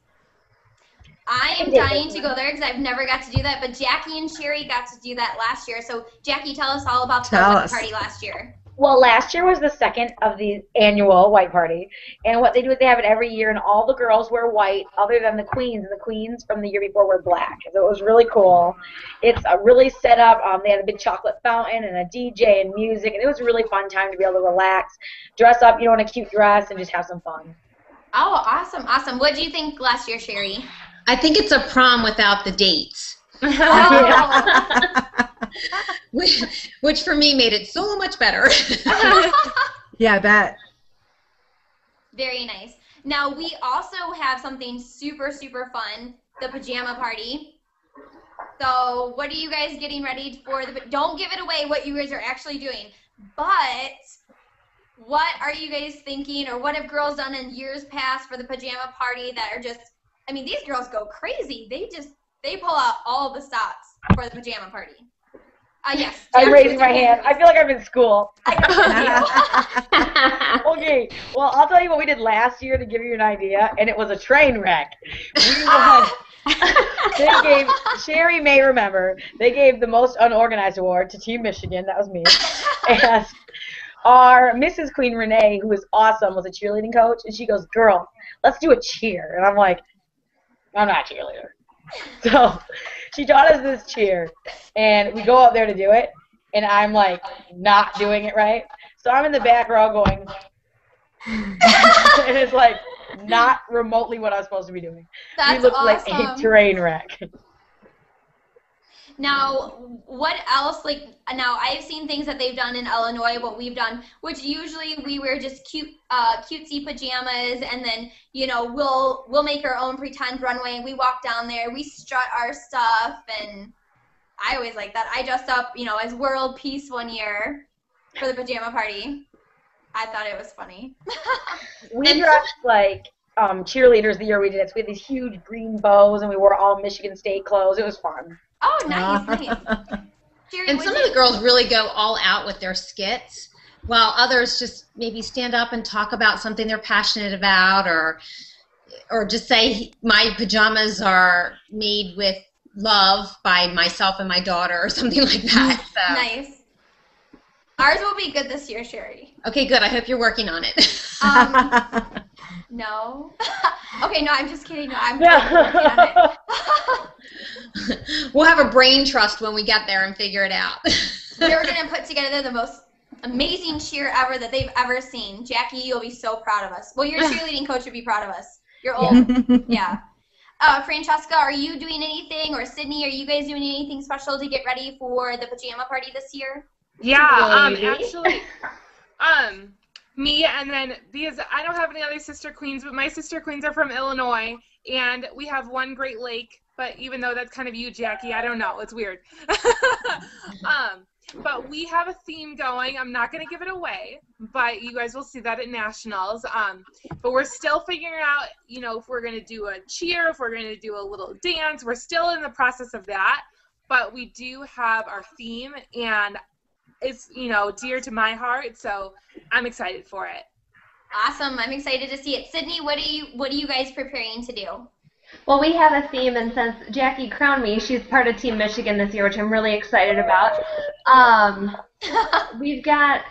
I am dying to go there because I've never got to do that, but Jackie and Sheri got to do that last year. So, Jackie, tell us all about the white party last year. Well, last year was the second of the annual white party, and what they do is they have it every year, and all the girls wear white other than the queens, and the queens from the year before were black. So it was really cool. It's a really set up. They had a big chocolate fountain and a DJ and music, and it was a really fun time to be able to relax, dress up, in a cute dress, and just have some fun. Oh, awesome, awesome. What do you think last year, Sheri? I think it's a prom without the dates. Which for me made it so much better. Yeah, I bet. Very nice. Now, we also have something super, super fun, the pajama party. So what are you guys getting ready for? Don't give it away what you guys are actually doing, but what are you guys thinking, or what have girls done in years past for the pajama party that are just, I mean, these girls go crazy. They pull out all the stops for the pajama party. Yes. I'm raising my hand. I feel like I'm in school. Okay, well, I'll tell you what we did last year to give you an idea, and it was a train wreck. Sheri may remember, they gave the most unorganized award to Team Michigan. That was me. And our Mrs. Queen Renee, who was awesome, was a cheerleading coach, and she goes, "Girl, let's do a cheer." And I'm like, I'm not a cheerleader. So she taught us this cheer, and we go out there to do it, and I'm like not doing it right. So I'm in the back row going, and it's like not remotely what I was supposed to be doing. That's we looked awesome. like a train wreck. Now, what else, now I've seen things that they've done in Illinois, what we've done, which usually we wear just cutesy pajamas, and then, we'll make our own pretend runway, and we walk down there, we strut our stuff, and I always like that. I dressed up, as world peace one year for the pajama party. I thought it was funny. We dressed like cheerleaders the year we did it, so we had these huge green bows, and we wore all Michigan State clothes. It was fun. Oh, nice, nice. Sheri, and some of the girls really go all out with their skits, while others just maybe stand up and talk about something they're passionate about, or just say, my pajamas are made with love by myself and my daughter, or something like that. So. Nice. Ours will be good this year, Sheri. Okay, good. I hope you're working on it. No. Okay, no, I'm just kidding. No, I'm working on it. We'll have a brain trust when we get there and figure it out. We're going to put together the most amazing cheer ever that they've ever seen. Jackie, you'll be so proud of us. Well, your cheerleading coach would be proud of us. You're old. Yeah. Francesca, are you doing anything, or Sydney, are you guys doing anything special to get ready for the pajama party this year? Yeah, actually, me, and then, because I don't have any other sister queens, but my sister queens are from Illinois, and we have one Great Lake, but even though that's kind of you, Jackie, I don't know, it's weird. But we have a theme going. I'm not going to give it away, but you guys will see that at Nationals. But we're still figuring out, if we're going to do a cheer, if we're going to do a little dance. We're still in the process of that, but we do have our theme, and it's, dear to my heart, so I'm excited for it. Awesome. I'm excited to see it. Sydney, what are you guys preparing to do? Well, we have a theme, and since Jackie crowned me, she's part of Team Michigan this year, which I'm really excited about. I've got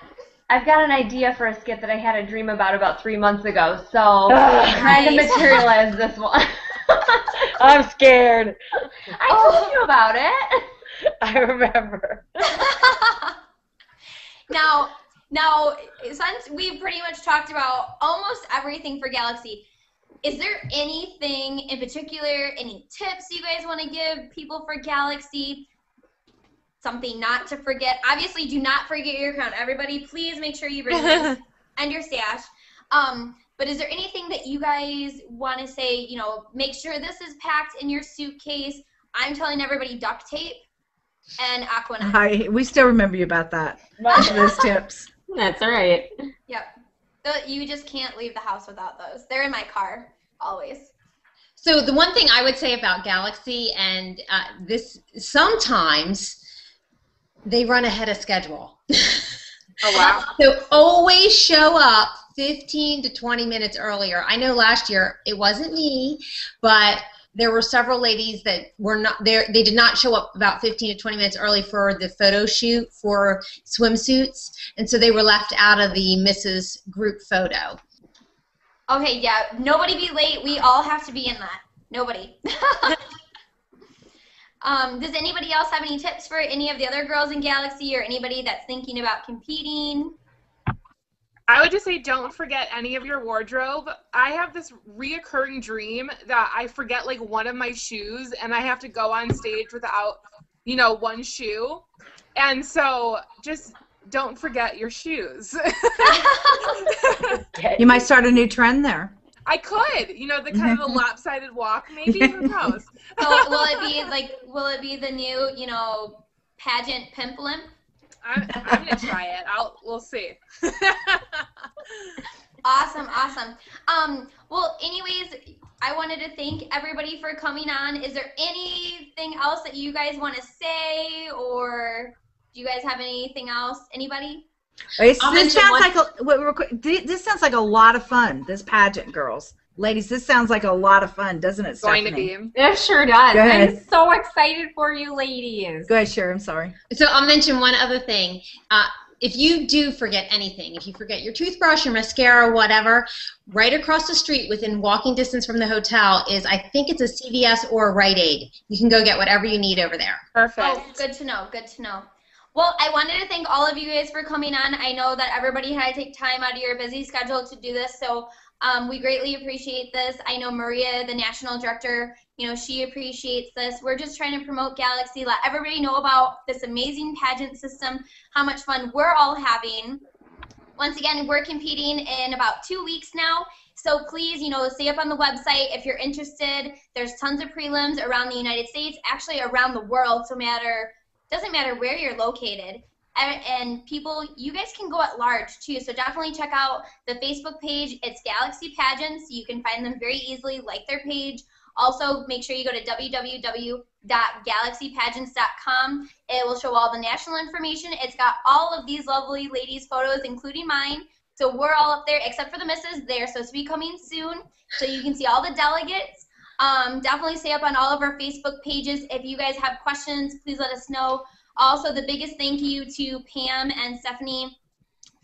an idea for a skit that I had a dream about 3 months ago, so trying to materialize this one. I'm scared. I told you about it. I remember. Now, since we've pretty much talked about almost everything for Galaxy, is there anything in particular, any tips you guys want to give people for Galaxy? Something not to forget? Obviously, do not forget your crown. Everybody, please make sure you bring this and your stash. But is there anything that you guys want to say, make sure this is packed in your suitcase? I'm telling everybody duct tape and Aquanet. We still remember you about that. Those tips. That's all right. Yep. You just can't leave the house without those. They're in my car, always. So the one thing I would say about Galaxy, and this, sometimes they run ahead of schedule. Oh, wow. So always show up 15 to 20 minutes earlier. I know last year it wasn't me, but there were several ladies that were not there. They did not show up about 15 to 20 minutes early for the photo shoot for swimsuits, and so they were left out of the Mrs. group photo. Okay, yeah, nobody be late. We all have to be in that. Nobody. Does anybody else have any tips for any of the other girls in Galaxy or anybody that's thinking about competing? I would just say don't forget any of your wardrobe. I have this reoccurring dream that I forget like one of my shoes and I have to go on stage without, you know, one shoe. And so just don't forget your shoes. You might start a new trend there. I could, you know, the kind of the lopsided walk, maybe. Who knows? So will it be the new, you know, pageant pimp limp? I'm gonna try it. We'll see. Awesome. Well, anyways, I wanted to thank everybody for coming on. Is there anything else that you guys want to say, or do you guys have anything else? Anybody? This sounds like a lot of fun. This pageant, girls, ladies, this sounds like a lot of fun, doesn't it, Stephanie? Going to be. It sure does. Go ahead. I'm so excited for you, ladies. Go ahead, Sheri. I'm sorry. So I'll mention one other thing. If you do forget anything, if you forget your toothbrush, your mascara, whatever, right across the street within walking distance from the hotel is, I think it's a CVS or a Rite Aid. You can go get whatever you need over there. Perfect. Oh, good to know. Good to know. Well, I wanted to thank all of you guys for coming on. I know that everybody had to take time out of your busy schedule to do this, so we greatly appreciate this. I know Maria, the national director, you know, she appreciates this. We're just trying to promote Galaxy, let everybody know about this amazing pageant system, how much fun we're all having. Once again, we're competing in about 2 weeks now, so please, you know, stay up on the website if you're interested. There's tons of prelims around the United States, actually around the world, so doesn't matter where you're located. And people, you guys can go at large too, so definitely check out the Facebook page. It's Galaxy Pageants. You can find them very easily, like their page. Also, make sure you go to www.galaxypageants.com. It will show all the national information. It's got all of these lovely ladies' photos, including mine. So we're all up there, except for the misses. They're supposed to be coming soon, so you can see all the delegates. Definitely stay up on all of our Facebook pages. If you guys have questions, please let us know. Also, the biggest thank you to Pam and Stephanie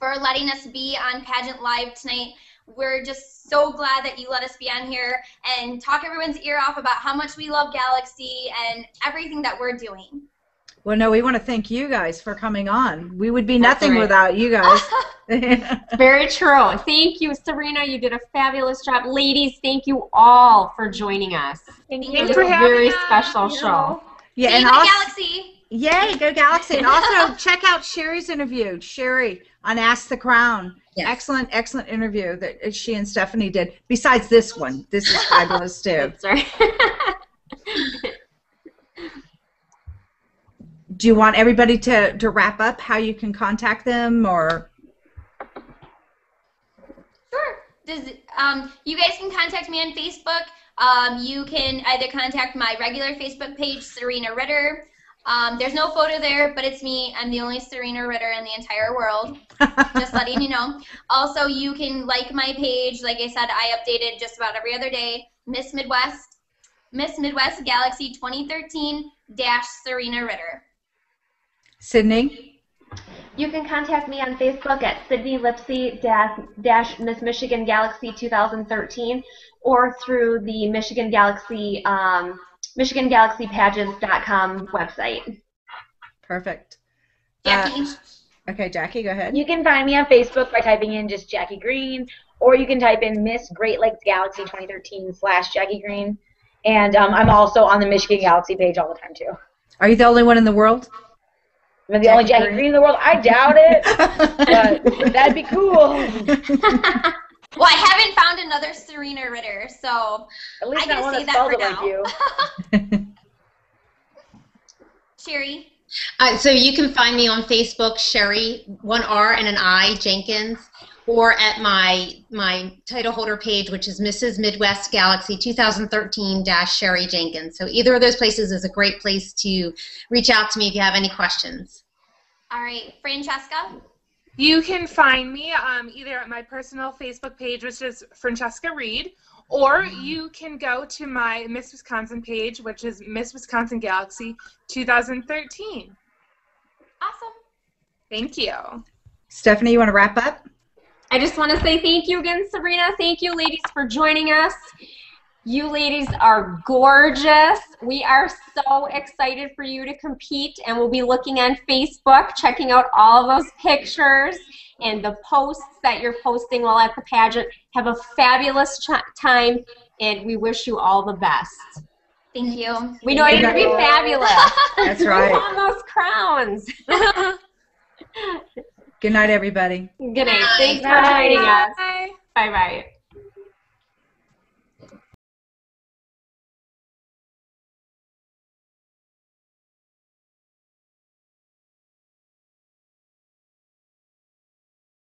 for letting us be on Pageant Live tonight. We're just so glad that you let us be on here and talk everyone's ear off about how much we love Galaxy and everything that we're doing. Well, no, we want to thank you guys for coming on. We would be nothing without you guys. Very true. Thank you, Serena. You did a fabulous job. Ladies, thank you all for joining us. Thank you. It was a very special show. Yeah, See you and in Galaxy. Yay, go Galaxy. And also check out Sheri's interview, Sheri on Ask the Crown. Yes. Excellent interview that she and Stephanie did. Besides this one. This is fabulous too. That's right. Do you want everybody to wrap up how you can contact them, or? Sure. You guys can contact me on Facebook. You can either contact my regular Facebook page, Serena Ritter. There's no photo there, but it's me. I'm the only Serena Ritter in the entire world. Just letting you know. Also, you can like my page. Like I said, I update it just about every other day. Miss Midwest Galaxy 2013-Serena Ritter. Sydney? You can contact me on Facebook at Sydney Lipsey - Miss Michigan Galaxy 2013, or through the Michigan Galaxy MichiganGalaxyPageants.com website. Perfect. Jackie? Okay, Jackie, go ahead. You can find me on Facebook by typing in just Jackie Green, or you can type in Miss Great Lakes Galaxy 2013/Jackie Green. And I'm also on the Michigan Galaxy page all the time, too. Are you the only one in the world? Am I the only Jackie Green in the world? I doubt it. But that'd be cool. Well, I haven't found another Serena Ritter, so at least I get to say that for now. Sheri? So you can find me on Facebook, Sheri, 1 R and an I, Jenkins, or at my title holder page, which is Mrs. Midwest Galaxy 2013-Sheri Jenkins. So either of those places is a great place to reach out to me if you have any questions. All right, Francesca? You can find me either at my personal Facebook page, which is Francesca Reed, Or you can go to my Miss Wisconsin page, which is Miss Wisconsin Galaxy 2013. Awesome. Thank you. Stephanie, you want to wrap up? I just want to say thank you again, Sabrina. Thank you, ladies, for joining us. You ladies are gorgeous. We are so excited for you to compete, and we'll be looking on Facebook, checking out all of those pictures and the posts that you're posting while at the pageant. Have a fabulous time, and we wish you all the best. Thank you. We know you're going to be fabulous. That's right. We want those crowns. Good night, everybody. Good night. Thanks for joining us. Bye. Bye-bye.